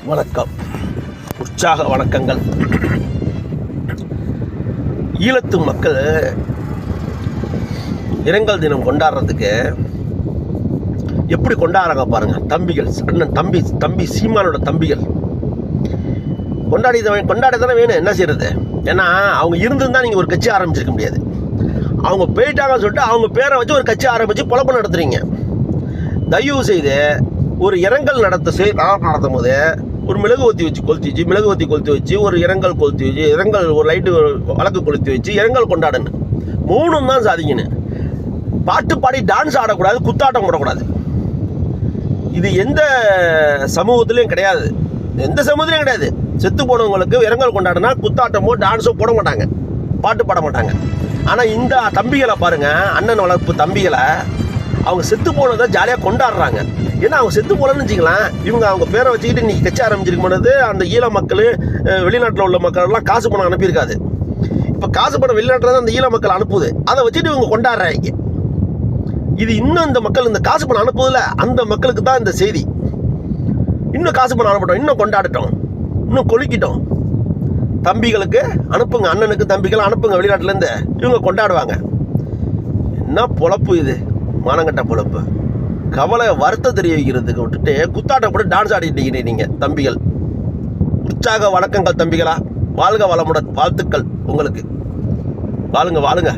வணக்கம், உற்சாக வணக்கங்கள். ஈழத்து மக்கள் இரங்கல் தினம் கொண்டாடுறதுக்கு எப்படி கொண்டாடுறாங்க பாருங்க. தம்பிகள், அண்ணன் தம்பி சீமானோட தம்பிகள் கொண்டாடி தானே வேணும். என்ன செய்யறது? ஏன்னா அவங்க இருந்திருந்தா நீங்கள் ஒரு கட்சி ஆரம்பிச்சிருக்க முடியாது. அவங்க போயிட்டாங்கன்னு சொல்லிட்டு அவங்க பேரை வச்சு ஒரு கட்சி ஆரம்பித்து பொழப்பு நடத்துறீங்க. தயவு செய்து ஒரு இரங்கல் நடத்தும் போது ஒரு மெழுகுவத்தி வச்சு கொளுத்தி வச்சு ஒரு இரங்கல் கொளுத்தி வச்சு இரங்கல் ஒரு லைட்டு வழக்கு கொளுத்தி வச்சு இரங்கல் கொண்டாடுன்னு மூணும் தான் சாதிக்கணும். பாட்டு பாடி டான்ஸ் ஆடக்கூடாது, குத்தாட்டம் போடக்கூடாது. இது எந்த சமூகத்திலையும் கிடையாது, எந்த சமூகத்திலையும் கிடையாது. செத்து போனவங்களுக்கு இரங்கல் கொண்டாடுனா குத்தாட்டமோ டான்ஸோ போட மாட்டாங்க, பாட்டு பாட மாட்டாங்க. ஆனால் இந்த தம்பிகளை பாருங்க, அண்ணன் வளர்ப்பு தம்பிகளை அவங்க செத்து போனதை ஜாலியாக கொண்டாடுறாங்க. ஏன்னா அவங்க செத்து போலன்னு வச்சுக்கலாம், இவங்க அவங்க பேரை வச்சுக்கிட்டு இன்றைக்கி கட்சி ஆரம்பிச்சிருக்கும் பொழுது அந்த ஈழ மக்கள், வெளிநாட்டில் உள்ள மக்கள்லாம் காசு பணம் அனுப்பியிருக்காது. இப்போ காசு பணம் வெளிநாட்டில் தான் அந்த ஈழ மக்கள் அனுப்புது, அதை வச்சுட்டு இவங்க கொண்டாடுறாங்க. இது இன்னும் இந்த மக்கள் இந்த காசு பணம் அனுப்புதில்ல, அந்த மக்களுக்கு தான் இந்த செய்தி. இன்னும் காசு பணம் அனுப்பட்டோம், இன்னும் கொண்டாடட்டும், இன்னும் கொலுக்கிட்டோம். தம்பிகளுக்கு அனுப்புங்க, அண்ணனுக்கு தம்பிகள் அனுப்புங்க வெளிநாட்டிலேருந்து, இவங்க கொண்டாடுவாங்க. என்ன பொழப்பு இது, மானங்கட்ட பொழப்பு. கவலை வருத்தம் தெரிய வைக்கிறதுக்கு விட்டுட்டு குத்தாட்டம் போட்டு டான்ஸ் ஆடிட்டு நீங்கள் தம்பிகள். உற்சாக வணக்கங்கள் தம்பிகளா, வாழ்க வளமுடன், வாழ்த்துக்கள் உங்களுக்கு. வாழுங்க.